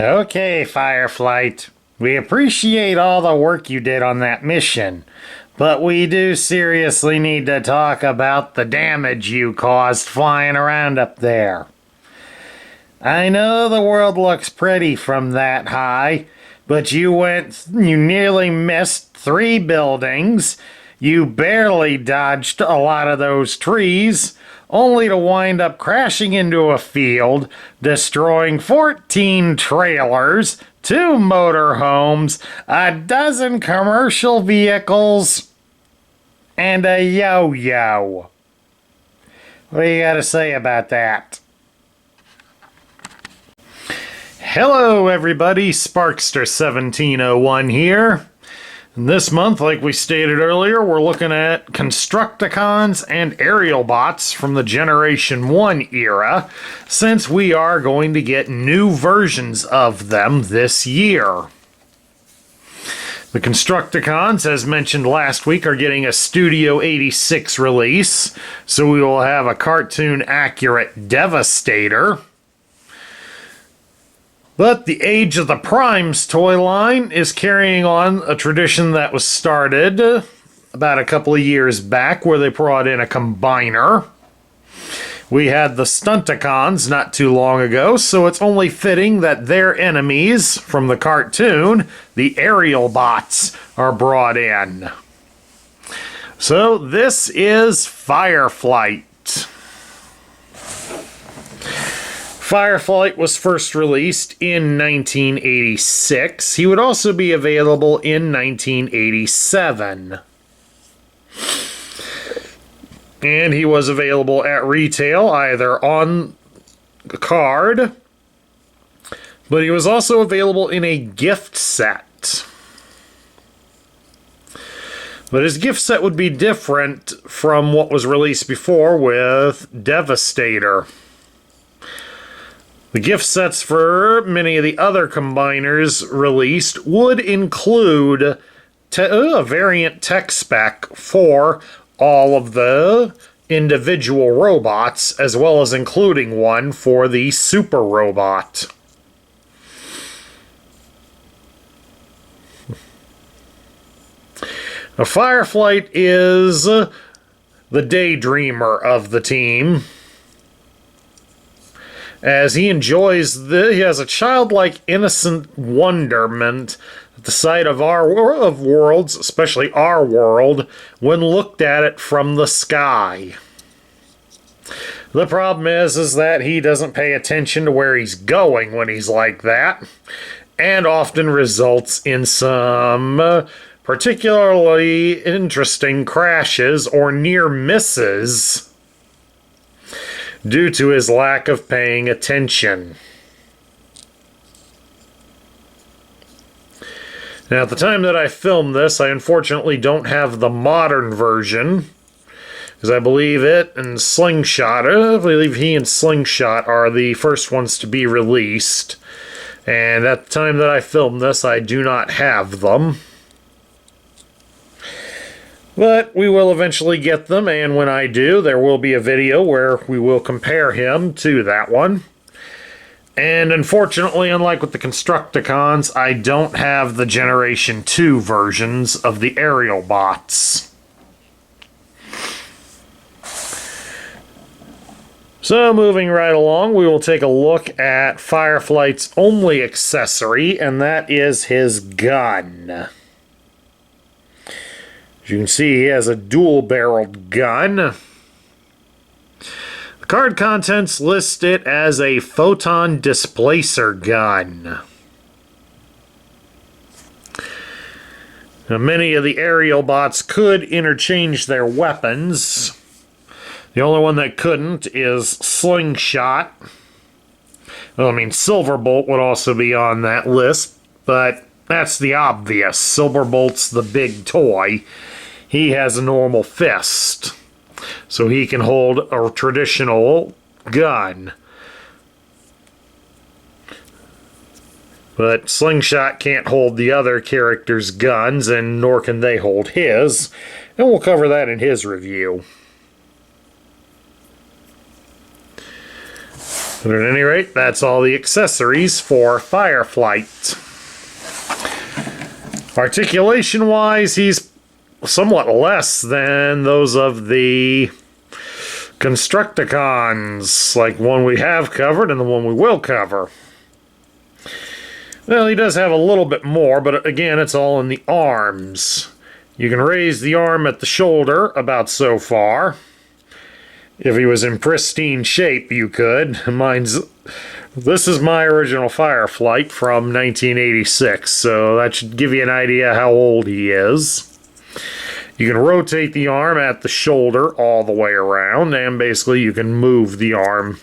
Okay, Fireflight. We appreciate all the work you did on that mission, but we do seriously need to talk about the damage you caused flying around up there. I know the world looks pretty from that high, but you nearly missed 3 buildings, you barely dodged a lot of those trees, only to wind up crashing into a field, destroying 14 trailers, 2 motorhomes, a dozen commercial vehicles, and a yo-yo. What do you got to say about that? Hello everybody, Sparkster1701 here. And this month, like we stated earlier, we're looking at Constructicons and Aerialbots from the Generation 1 era, since we are going to get new versions of them this year. The Constructicons, as mentioned last week, are getting a Studio 86 release, so we will have a cartoon-accurate Devastator. But the Age of the Primes toy line is carrying on a tradition that was started about a couple of years back, where they brought in a combiner. We had the Stunticons not too long ago, so it's only fitting that their enemies from the cartoon, the Aerialbots, are brought in. So this is Fireflight. Fireflight was first released in 1986. He would also be available in 1987. And he was available at retail, either on the card, but he was also available in a gift set. But his gift set would be different from what was released before with Devastator. The gift sets for many of the other combiners released would include a variant tech spec for all of the individual robots, as well as including one for the super robot. Now, Fireflight is the daydreamer of the team, as he has a childlike innocent wonderment at the sight of worlds, especially our world, when looked at it from the sky. The problem is that he doesn't pay attention to where he's going when he's like that, and often results in some particularly interesting crashes or near misses due to his lack of paying attention. Now, at the time that I filmed this, I unfortunately don't have the modern version, because I believe he and Slingshot are the first ones to be released, and at the time that I filmed this, I do not have them. But we will eventually get them, and when I do, there will be a video where we will compare him to that one. And unfortunately, unlike with the Constructicons, I don't have the Generation 2 versions of the Aerialbots. So moving right along, we will take a look at Fireflight's only accessory, and that is his gun. As you can see, he has a dual-barreled gun. The card contents list it as a photon displacer gun. Now, many of the Aerialbots could interchange their weapons. The only one that couldn't is Slingshot. Well, I mean, Silverbolt would also be on that list, but that's the obvious. Silverbolt's the big toy. He has a normal fist, so he can hold a traditional gun. But Slingshot can't hold the other character's guns, and nor can they hold his, and we'll cover that in his review. But at any rate, that's all the accessories for Fireflight. Articulation-wise, he's somewhat less than those of the Constructicons, like one we have covered and the one we will cover. Well, he does have a little bit more, but again, it's all in the arms. You can raise the arm at the shoulder about so far. If he was in pristine shape, you could. This is my original Fireflight from 1986, so that should give you an idea how old he is. You can rotate the arm at the shoulder all the way around, and basically you can move the arm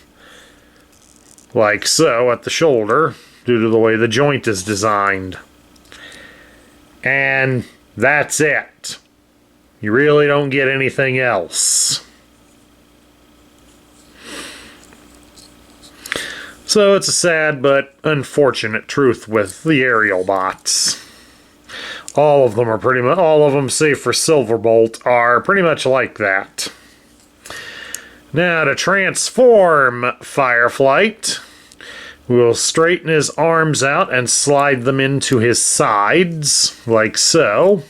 like so at the shoulder due to the way the joint is designed. And that's it. You really don't get anything else. So it's a sad but unfortunate truth with the Aerialbots. All of them are pretty much, all of them save for Silverbolt are pretty much like that. Now to transform Fireflight, we'll straighten his arms out and slide them into his sides, like so.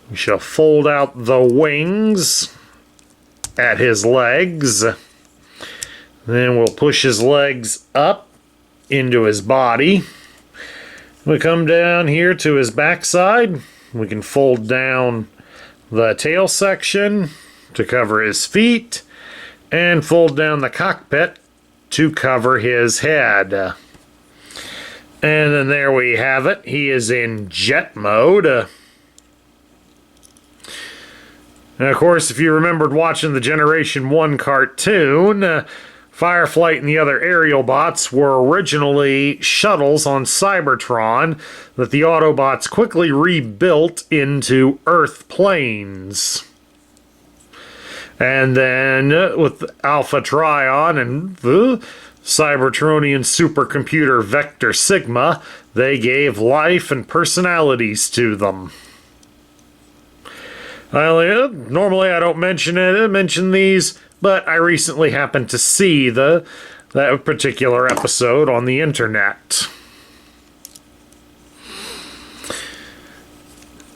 We shall fold out the wings at his legs. Then we'll push his legs up into his body. We come down here to his backside. We can fold down the tail section to cover his feet and fold down the cockpit to cover his head. And then there we have it. He is in jet mode. And of course, if you remembered watching the Generation 1 cartoon, Fireflight and the other Aerialbots were originally shuttles on Cybertron that the Autobots quickly rebuilt into Earth planes. And then with Alpha Trion and the Cybertronian supercomputer Vector Sigma, they gave life and personalities to them. Normally I don't mention these, but I recently happened to see that particular episode on the internet.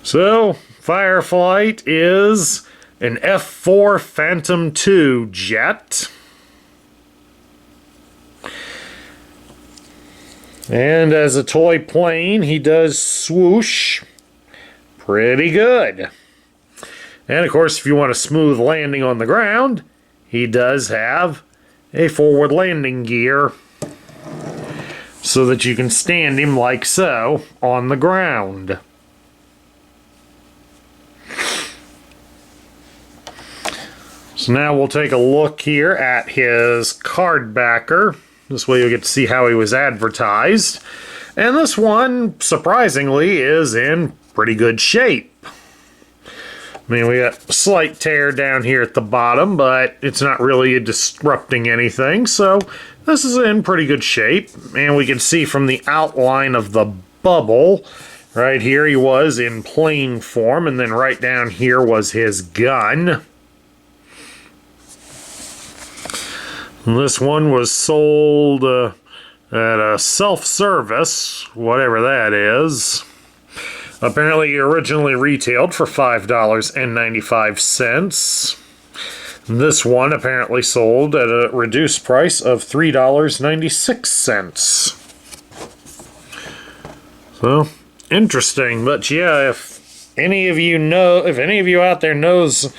So, Fireflight is an F4 Phantom II jet. And as a toy plane, he does swoosh pretty good. And of course, if you want a smooth landing on the ground, he does have a forward landing gear so that you can stand him like so on the ground. So now we'll take a look here at his card backer. This way you'll get to see how he was advertised. And this one, surprisingly, is in pretty good shape. I mean, we got a slight tear down here at the bottom, but it's not really disrupting anything, so this is in pretty good shape. And we can see from the outline of the bubble, right here he was in plane form, and then right down here was his gun. And this one was sold at a self-service, whatever that is. Apparently originally retailed for $5.95. This one apparently sold at a reduced price of $3.96. So, interesting. But yeah, if any of you out there knows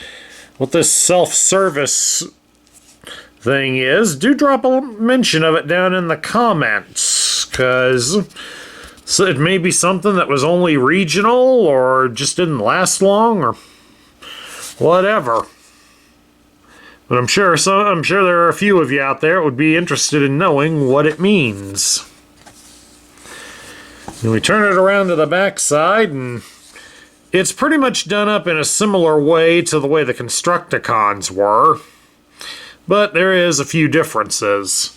what this self-service thing is, do drop a mention of it down in the comments, because so it may be something that was only regional or just didn't last long or whatever. But I'm sure there are a few of you out there that would be interested in knowing what it means. And we turn it around to the back side, and it's pretty much done up in a similar way to the way the Constructicons were. But there is a few differences.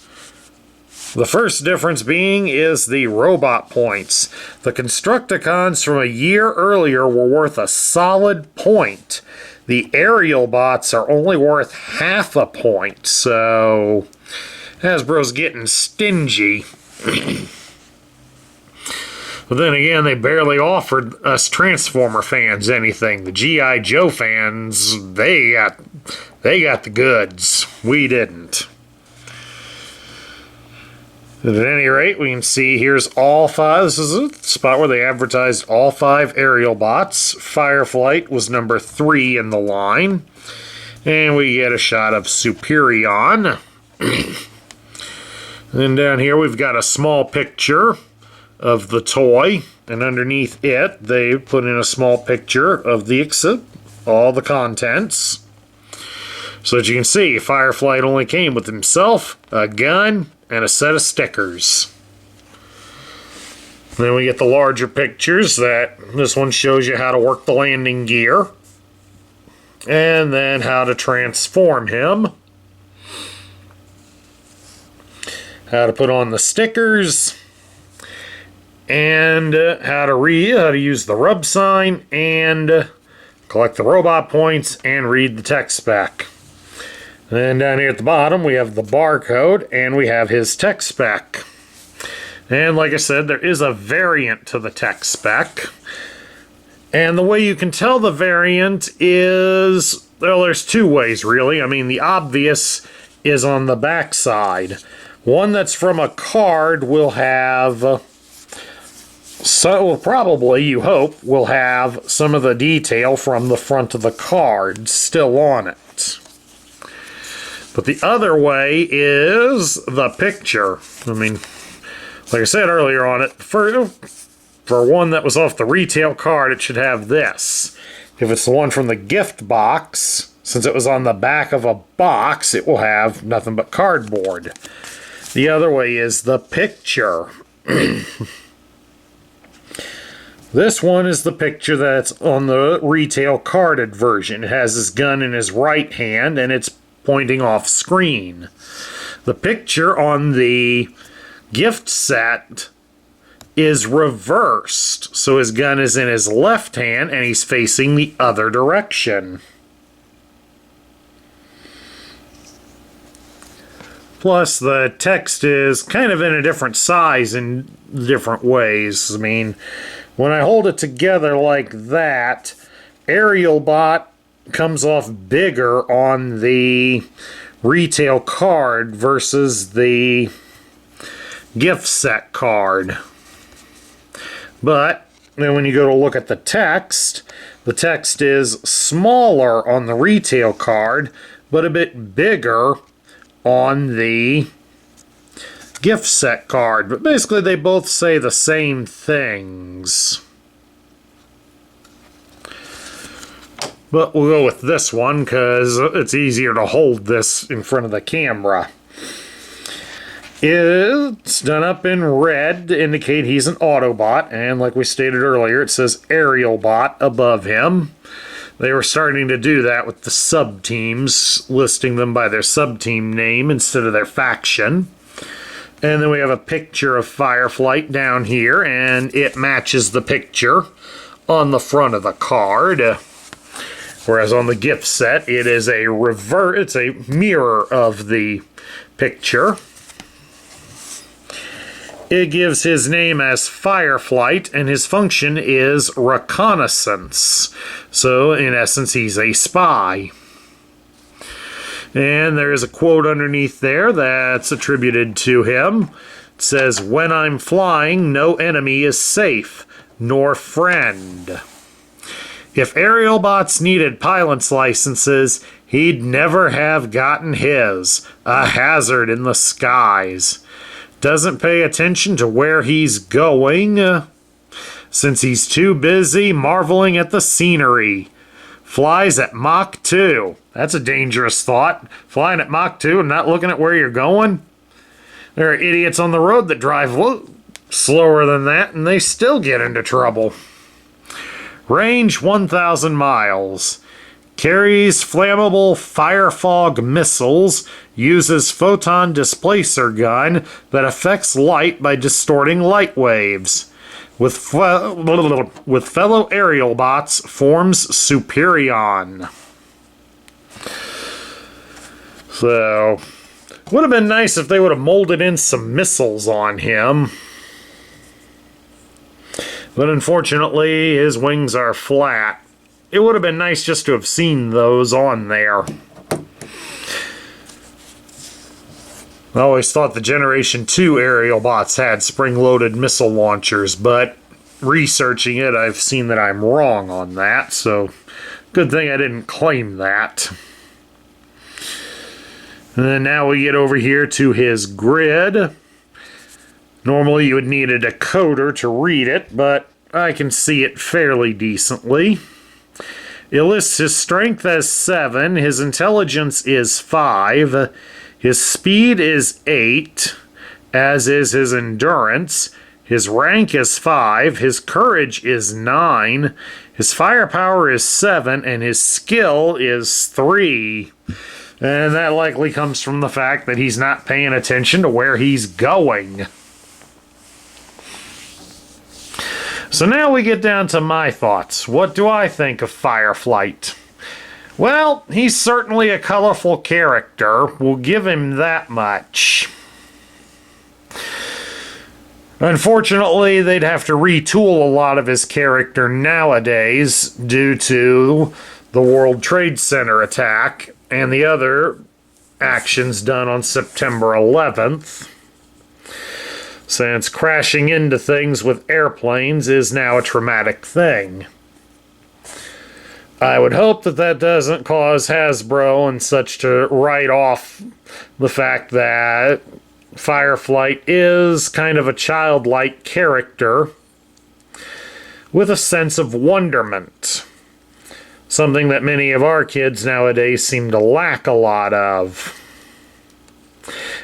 The first difference being is the robot points. The Constructicons from a year earlier were worth a solid point. The Aerialbots are only worth half a point, so Hasbro's getting stingy. But then again, they barely offered us Transformer fans anything. The G.I. Joe fans, they got the goods. We didn't. At any rate, we can see here's all 5. This is a spot where they advertised all 5 Aerialbots. Fireflight was number 3 in the line. And we get a shot of Superion. Then down here we've got a small picture of the toy, and underneath it they put in a small picture of all the contents. So as you can see, Fireflight only came with himself, a gun, and a set of stickers. Then we get the larger pictures. This one shows you how to work the landing gear, and then how to transform him, how to put on the stickers, and how to use the rub sign, and collect the robot points, and read the tech spec. And then down here at the bottom we have the barcode, and we have his tech spec. And like I said, there is a variant to the tech spec. And the way you can tell the variant is, well, there's 2 ways really. I mean, the obvious is on the back side. One that's from a card will have, probably, you hope, will have some of the detail from the front of the card still on it. But the other way is the picture. I mean, like I said earlier on it, for one that was off the retail card, it should have this. If it's the one from the gift box, since it was on the back of a box, it will have nothing but cardboard. The other way is the picture. This one is the picture that's on the retail carded version. It has his gun in his right hand, and it's pointing off screen. The picture on the gift set is reversed, so his gun is in his left hand and he's facing the other direction. Plus the text is kind of in a different size in different ways. I mean, when I hold it together like that, Aerialbot comes off bigger on the retail card versus the gift set card. But then when you go to look at the text is smaller on the retail card, but a bit bigger on the gift set card. But basically they both say the same things. But we'll go with this one because it's easier to hold this in front of the camera. It's done up in red to indicate he's an Autobot, and like we stated earlier, it says Aerialbot above him. They were starting to do that with the sub-teams, listing them by their sub-team name instead of their faction. And then we have a picture of Fireflight down here, and it matches the picture on the front of the card. Whereas on the gift set, it is it's a mirror of the picture. It gives his name as Fireflight, and his function is reconnaissance. So, in essence, he's a spy. And there is a quote underneath there that's attributed to him. It says, "When I'm flying, no enemy is safe, nor friend." If Aerialbots needed pilot's licenses, he'd never have gotten his. A hazard in the skies. Doesn't pay attention to where he's going, since he's too busy marveling at the scenery. Flies at Mach 2. That's a dangerous thought. Flying at Mach 2 and not looking at where you're going. There are idiots on the road that drive slower than that, and they still get into trouble. Range 1,000 miles. Carries flammable firefog missiles. Uses photon displacer gun that affects light by distorting light waves. With fellow Aerialbots forms Superion. So, Would have been nice if they would have molded in some missiles on him. But unfortunately, his wings are flat. It would have been nice just to have seen those on there. I always thought the Generation 2 Aerialbots had spring-loaded missile launchers, but researching it, I've seen that I'm wrong on that, so good thing I didn't claim that. And then now we get over here to his grid. Normally you would need a decoder to read it, but I can see it fairly decently. It lists his strength as 7, his intelligence is 5, his speed is 8, as is his endurance, his rank is 5, his courage is 9, his firepower is 7, and his skill is 3. And that likely comes from the fact that he's not paying attention to where he's going. So now we get down to my thoughts. What do I think of Fireflight? Well, he's certainly a colorful character. We'll give him that much. Unfortunately, they'd have to retool a lot of his character nowadays due to the World Trade Center attack and the other actions done on September 11th. Since crashing into things with airplanes is now a traumatic thing. I would hope that that doesn't cause Hasbro and such to write off the fact that Fireflight is kind of a childlike character with a sense of wonderment. Something that many of our kids nowadays seem to lack a lot of.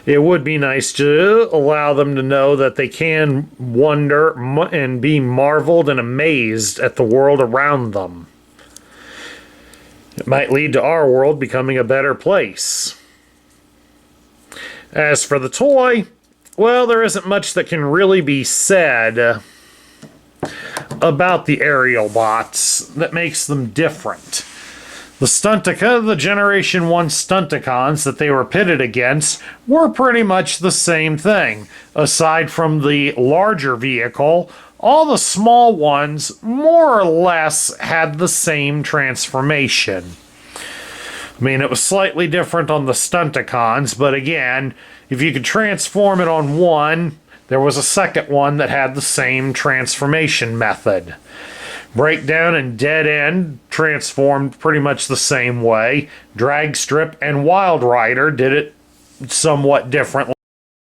It would be nice to allow them to know that they can wonder and be marveled and amazed at the world around them. It might lead to our world becoming a better place. As for the toy, well, there isn't much that can really be said about the Aerialbots that makes them different. The Generation 1 Stunticons that they were pitted against were pretty much the same thing. Aside from the larger vehicle, all the small ones more or less had the same transformation. I mean, it was slightly different on the Stunticons, but again, if you could transform it on one, there was a second one that had the same transformation method. Breakdown and Dead End transformed pretty much the same way. Dragstrip and Wild Rider did it somewhat differently.